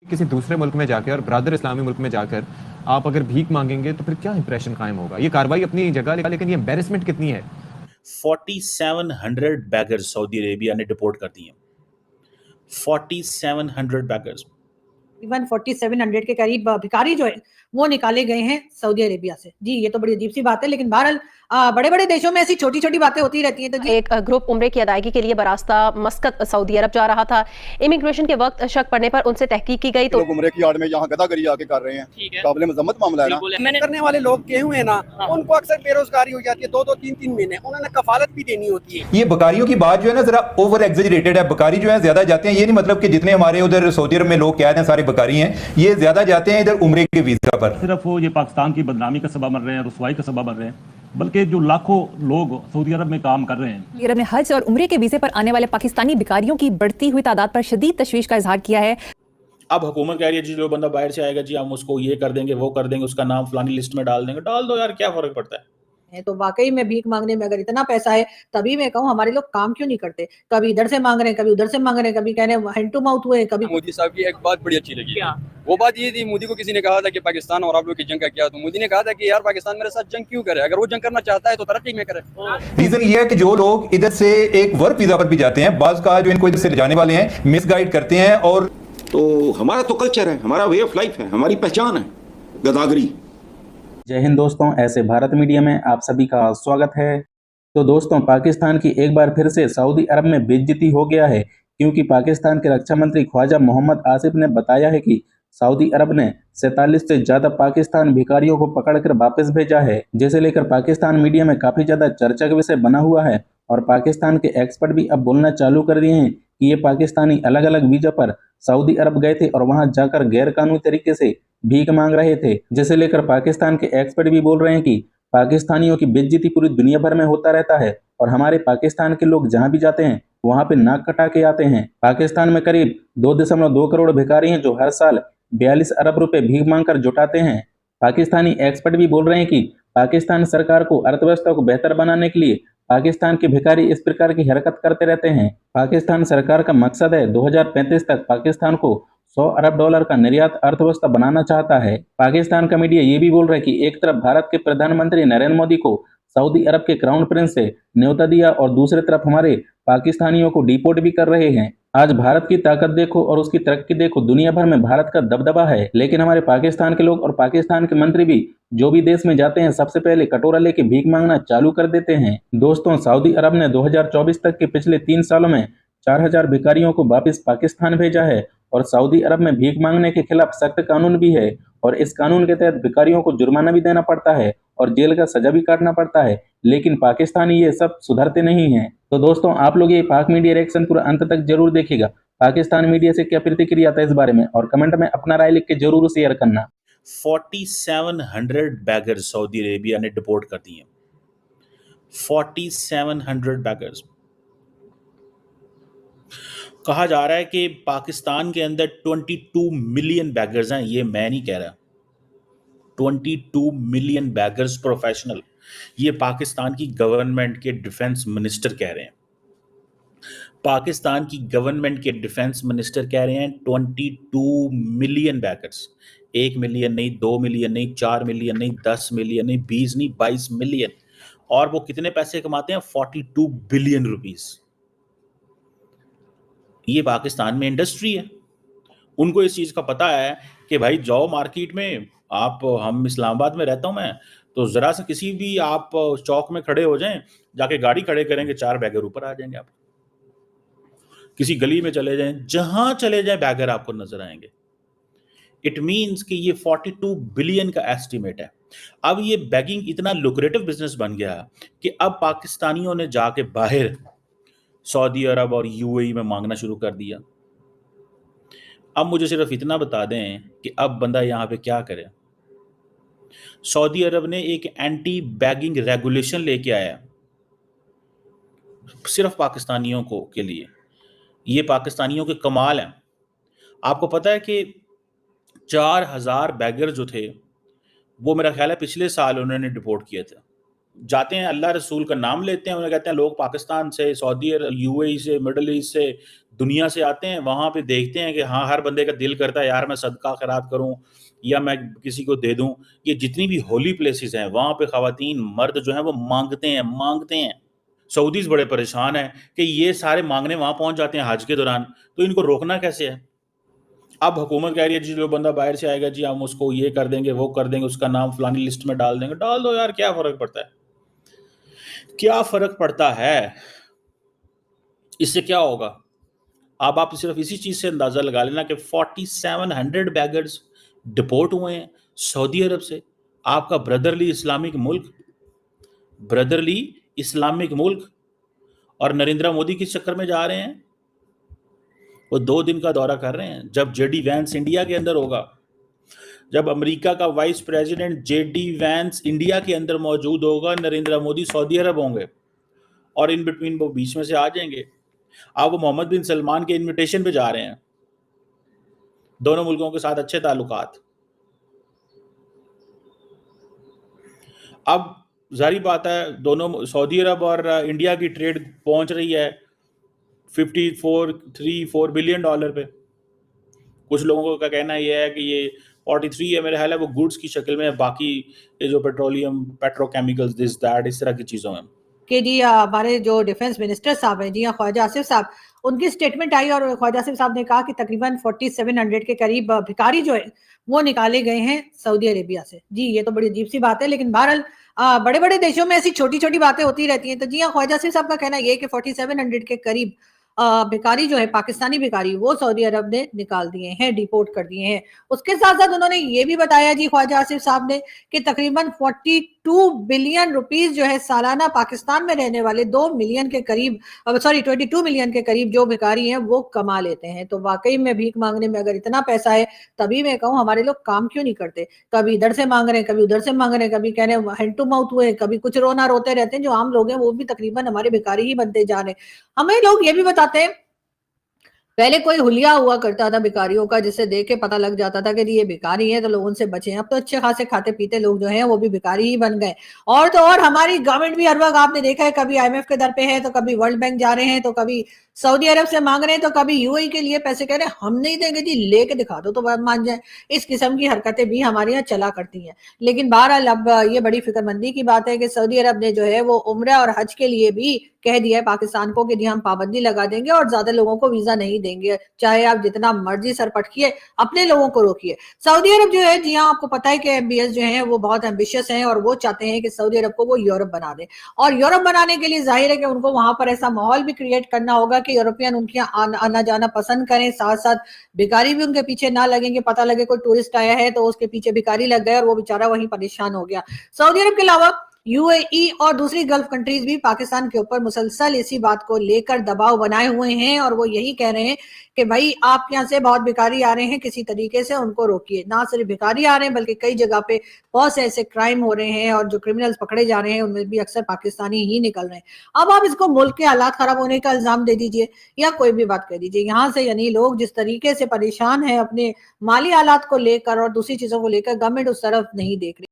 किसी दूसरे मुल्क में जाकर और ब्रादर इस्लामी मुल्क में जाकर आप अगर भीख मांगेंगे तो फिर क्या इंप्रेशन कायम होगा। ये कार्रवाई अपनी जगह, लेकिन ये एम्बेरसमेंट कितनी है। 4700 बैगर्स सऊदी अरेबिया ने डिपोर्ट कर दिए। 4700 बैगर्स, तकरीबन 4700 के करीब भिखारी जो है वो निकाले गए हैं सऊदी अरेबिया से। जी ये तो बड़ी अजीब सी बात है, लेकिन बहरहाल बड़े बड़े देशों में ऐसी छोटी छोटी बातें होती रहती हैं। तो जी एक ग्रुप उम्रे की अदायगी के लिए बरास्ता मस्कत सऊदी अरब जा रहा था। इमिग्रेशन के वक्त शक पड़ने पर उनसे तहकीक की गई तो लोग उम्रे की आड़ में यहाँ गदागरी आके कर रहे हैं। काबिल मजम्मत मामला है ना। मैंने करने वाले लोग के हुए ना, उनको अक्सर बेरोजगारी हो जाती है, 2-3 महीने उन्होंने कफालत भी देनी होती है। ये बकारियों की बात जो है ना जरा ओवर एग्जेजरेटेड है। बकारी जो है ज्यादा जाते हैं, ये नहीं मतलब कि जितने हमारे उधर सऊदी अरब में लोग क्या हैं सारे बकारी हैं, ये ज्यादा जाते हैं इधर उम्रे के वीजा पर। सिर्फ वो ये पाकिस्तान की बदनामी का सबब बन रहे हैं, रुसवाई का सबब बन रहे हैं, बल्कि जो लाखों लोग सऊदी अरब में काम कर रहे हैं। सऊदी अरब ने हज और उम्रे के वीजे पर आने वाले पाकिस्तानी भिखारियों की बढ़ती हुई तादाद पर शदीद तशवीश का इजहार किया है। अब हुकूमत कह रही है जी जो बंदा बाहर से आएगा जी हम उसको ये कर देंगे वो कर देंगे, उसका नाम फलानी लिस्ट में डाल देंगे। डाल दो यार, क्या फर्क पड़ता है। तो वाकई में भीख मांगने में अगर इतना पैसा है, तभी मैं कहूँ हमारे लोग काम क्यों नहीं करते। कभी इधर से मांग रहे हैं, कभी उधर से मांग रहे हैं, कभी कह रहे हैं हैंड टू माउथ हुए, कभी। मोदी साहब की एक बात बड़ी अच्छी लगी। वो बात ये थी, मोदी को किसी ने कहा था कि पाकिस्तान और आप लोग की जंग का क्या, तो मोदी ने कहा था कि यार पाकिस्तान मेरे साथ जंग क्यों करे, अगर वो जंग करना चाहता है तो तरक्की में करे। रीजन ये है कि जो लोग इधर से एक वर्क वीजा पर भी जाते हैं, बाज का जो इनको इधर से जाने वाले हैं मिसगाइड करते हैं। और तो हमारा तो कल्चर है, हमारा वे ऑफ लाइफ है, हमारी पहचान है गदागरी। जय हिंद दोस्तों, ऐसे भारत मीडिया में आप सभी का स्वागत है। तो दोस्तों, पाकिस्तान की एक बार फिर से सऊदी अरब में बेइज्जती हो गया है, क्योंकि पाकिस्तान के रक्षा मंत्री ख्वाजा मोहम्मद आसिफ ने बताया है कि सऊदी अरब ने 47 से ज्यादा पाकिस्तान भिखारियों को पकड़कर वापस भेजा है, जिसे लेकर पाकिस्तान मीडिया में काफी ज्यादा चर्चा का विषय बना हुआ है। और पाकिस्तान के एक्सपर्ट भी अब बोलना चालू कर दिए हैं कि ये पाकिस्तानी अलग अलग वीजा पर सऊदी अरब गए थे और वहां जाकर गैर कानूनी तरीके से भीख मांग रहे थे, जिसे लेकर पाकिस्तान के एक्सपर्ट भी बोल रहे हैं कि पाकिस्तानियों की बेइज्जती पूरी दुनिया भर में होता रहता है और हमारे पाकिस्तान के लोग जहां भी जाते हैं वहां पे नाक कटा के आते हैं। पाकिस्तान में करीब 2.2 करोड़ भिखारी हैं जो हर साल 42 अरब रुपए भीख मांगकर जुटाते हैं। पाकिस्तानी एक्सपर्ट भी बोल रहे हैं कि पाकिस्तान सरकार को अर्थव्यवस्था को बेहतर बनाने के लिए पाकिस्तान के भिखारी इस प्रकार की हरकत करते रहते हैं। पाकिस्तान सरकार का मकसद है 2035 तक पाकिस्तान को $100 अरब का निर्यात अर्थव्यवस्था बनाना चाहता है। पाकिस्तान का मीडिया ये भी बोल रहा है कि एक तरफ भारत के प्रधानमंत्री नरेंद्र मोदी को सऊदी अरब के क्राउन प्रिंस से न्योता दिया और दूसरी तरफ हमारे पाकिस्तानियों को डिपोर्ट भी कर रहे हैं। आज भारत की ताकत देखो और उसकी तरक्की देखो, दुनिया भर में भारत का दबदबा है, लेकिन हमारे पाकिस्तान के लोग और पाकिस्तान के मंत्री भी जो भी देश में जाते हैं सबसे पहले कटोरा लेके भीख मांगना चालू कर देते हैं। दोस्तों, सऊदी अरब ने 2024 तक के पिछले 3 सालों में 4000 भिखारियों को वापस पाकिस्तान भेजा है और सऊदी अरब में भीख मांगने के खिलाफ सख्त कानून भी है और इस कानून के तहत भिखारियों को जुर्माना भी देना पड़ता है और जेल का सजा भी काटना पड़ता है, लेकिन पाकिस्तानी ये सब सुधरते नहीं हैं। तो दोस्तों, आप लोग ये पाक मीडिया रिएक्शन पूरा अंत तक जरूर देखिएगा। पाकिस्तान मीडिया से क्या प्रतिक्रिया था इस बारे में, और कमेंट में अपना राय लिख के जरूर शेयर करना। 4700 बैगर्स सऊदी अरेबिया ने डिपोर्ट कर दिए। 4700 बैगर्स। कहा जा रहा है कि पाकिस्तान के अंदर 22 मिलियन बैगर्स हैं। ये मैं नहीं कह रहा, 22 मिलियन बैगर्स प्रोफेशनल। ये पाकिस्तान की गवर्नमेंट के डिफेंस मिनिस्टर कह रहे हैं। पाकिस्तान की गवर्नमेंट के डिफेंस मिनिस्टर कह रहे हैं 22 मिलियन बैगर्स। 1 मिलियन नहीं, 2 मिलियन नहीं, 4 मिलियन नहीं, 10 मिलियन नहीं, 20 नहीं, 22 मिलियन। और वो कितने पैसे कमाते हैं? 42 बिलियन रुपीस। ये पाकिस्तान में इंडस्ट्री है। उनको इस चीज़ का पता है कि भाई जाओ मार्केट में, आप हम इस्लामाबाद में रहता हूँ मैं, तो ज़रा से किसी भी आप चौक में खड़े हो जाएं, जाके गाड़ी खड़े करेंगे, 4 बैगर ऊपर आ जाएंगे। आप किसी गली में चले जाएं, जहां चले जाएं बैगर आपको नजर आएंगे। इट मीन्स कि ये 42 बिलियन का एस्टिमेट है। अब ये बैगिंग इतना लुक्रेटिव बिजनेस बन गया कि अब पाकिस्तानियों ने जाके बाहर सऊदी अरब और यूएई में मांगना शुरू कर दिया। अब मुझे सिर्फ इतना बता दें कि अब बंदा यहाँ पे क्या करे। सऊदी अरब ने एक एंटी बैगिंग रेगुलेशन लेके आया सिर्फ पाकिस्तानियों को के लिए। ये पाकिस्तानियों के कमाल हैं। आपको पता है कि 4000 बैगर जो थे वो मेरा ख्याल है पिछले साल उन्होंने डिपोर्ट किए थे। जाते हैं, अल्लाह रसूल का नाम लेते हैं, उन्हें कहते हैं लोग पाकिस्तान से, सऊदी अरब, यूएई से, मिडल ईस्ट से दुनिया से आते हैं, वहां पे देखते हैं कि हाँ हर बंदे का दिल करता है यार मैं सदका खैरात करूं या मैं किसी को दे दूं। ये जितनी भी होली प्लेसेस हैं वहां पे खवातीन मर्द जो हैं वो मांगते हैं। सऊदीज बड़े परेशान हैं कि ये सारे मांगने वहां पहुंच जाते हैं हज के दौरान, तो इनको रोकना कैसे है। अब हुकूमत कह रही है जी जो बंदा बाहर से आएगा जी हम उसको ये कर देंगे वो कर देंगे, उसका नाम फलानी लिस्ट में डाल देंगे। डाल दो यार, क्या फर्क पड़ता है, क्या फर्क पड़ता है, इससे क्या होगा। अब आप सिर्फ इसी चीज से अंदाजा लगा लेना कि 4700 बैगर्स डिपोर्ट हुए हैं सऊदी अरब से। आपका ब्रदरली इस्लामिक मुल्क, और नरेंद्र मोदी किस चक्कर में जा रहे हैं, वो 2 दिन का दौरा कर रहे हैं। जब जेडी वैंस इंडिया के अंदर होगा, जब अमेरिका का vice president JD Vance India के अंदर मौजूद होगा, नरेंद्र मोदी सऊदी अरब होंगे और इन बिटवीन वो बीच में से आ जाएंगे। अब वो मोहम्मद बिन सलमान के इनविटेशन पे जा रहे हैं, दोनों मुल्कों के साथ अच्छे ताल्लुकात। अब जारी बात है दोनों सऊदी अरब और इंडिया की ट्रेड पहुंच रही है 54 बिलियन डॉलर पे। कुछ लोगों का कहना यह है कि ये 43 है, मेरे ख्याल है वो गुड्स की शक्ल में, बाकी ये जो पेट्रोलियम पेट्रोकेमिकल्स दिस दैट इस तरह की चीज़ों में। कि जी हमारे जो डिफेंस मिनिस्टर साहब हैं जी ख्वाजा आसिफ साहब, उनकी स्टेटमेंट आई और ख्वाजा आसिफ साहब ने कहा कि तकरीबन 4700 के करीब भिखारी जो है वो निकाले गए हैं सऊदी अरेबिया से। जी ये तो बड़ी अजीब सी बात है, लेकिन बहरहाल बड़े बड़े देशों में ऐसी छोटी छोटी बातें होती रहती हैं। तो जी हाँ, ख्वाजा आसिफ साहब का कहना ये है कि 4700 के करीब भिखारी जो है, पाकिस्तानी भिखारी, वो सऊदी अरब ने निकाल दिए हैं, डिपोर्ट कर दिए हैं। उसके साथ साथ उन्होंने ये भी बताया जी ख्वाजा आसिफ साहब ने कि तकरीबन 42 बिलियन रुपीस जो है सालाना पाकिस्तान में रहने वाले 2 मिलियन के करीब 22 मिलियन के करीब जो भिखारी हैं वो कमा लेते हैं। तो वाकई में भीख मांगने में अगर इतना पैसा है, तभी मैं कहूँ हमारे लोग काम क्यों नहीं करते। कभी इधर से मांग रहे हैं, कभी उधर से मांग रहे हैं, कभी कह रहे हैं हैंड टू माउथ हुए, कभी कुछ रोना रोते रहते हैं। जो आम लोग हैं वो भी तकरीबन हमारे भिखारी ही बनते जा रहे हैं। हमें लोग ये भी बताते हैं, पहले कोई हुलिया हुआ करता था भिखारियों का, जिससे देख के पता लग जाता था कि ये भिखारी हैं तो लोग उनसे बचे। अब तो अच्छे खासे खाते पीते लोग जो हैं वो भी भिखारी ही बन गए। और तो और हमारी गवर्नमेंट भी हर वक्त आपने देखा है, कभी IMF के दर पे है तो कभी वर्ल्ड बैंक जा रहे हैं, तो कभी सऊदी अरब से मांग रहे हैं, तो कभी UAE के लिए पैसे कह रहे हैं हम नहीं देंगे जी, लेके दिखा दो तो मान जाए। इस किस्म की हरकतें भी हमारे यहाँ चला करती हैं। लेकिन बहरहाल अब ये बड़ी फिक्रमंदी की बात है कि सऊदी अरब ने जो है वो उम्रा और हज के लिए भी कह दिया है पाकिस्तान को कि जी हम पाबंदी लगा देंगे और ज्यादा लोगों को वीजा नहीं देंगे, चाहे आप जितना मर्जी सर पटकिए, अपने लोगों को रोकिए। सऊदी अरब जो है, जी हाँ आपको पता है कि MBS जो है वो बहुत एम्बिशियस हैं और वो चाहते हैं कि सऊदी अरब को वो यूरोप बना दे। और यूरोप बनाने के लिए जाहिर है कि उनको वहां पर ऐसा माहौल भी क्रिएट करना होगा कि यूरोपियन उनके यहाँ आना जाना पसंद करें, साथ साथ भिखारी भी उनके पीछे ना लगेंगे। पता लगे कोई टूरिस्ट आया है तो उसके पीछे भिखारी लग गए और वो बेचारा वहीं परेशान हो गया। सऊदी अरब के अलावा UAE और दूसरी गल्फ कंट्रीज भी पाकिस्तान के ऊपर मुसलसल इसी बात को लेकर दबाव बनाए हुए हैं और वो यही कह रहे हैं कि भाई आपके यहाँ से बहुत भिखारी आ रहे हैं, किसी तरीके से उनको रोकिए। ना सिर्फ भिखारी आ रहे हैं बल्कि कई जगह पे बहुत से ऐसे क्राइम हो रहे हैं और जो क्रिमिनल्स पकड़े जा रहे हैं उनमें भी अक्सर पाकिस्तानी ही निकल रहे हैं। अब आप इसको मुल्क के हालात खराब होने का इल्जाम दे दीजिए या कोई भी बात कह दीजिए, यहाँ से यानी लोग जिस तरीके से परेशान है अपने माली हालात को लेकर और दूसरी चीजों को लेकर, गवर्नमेंट उस तरफ नहीं देख रही।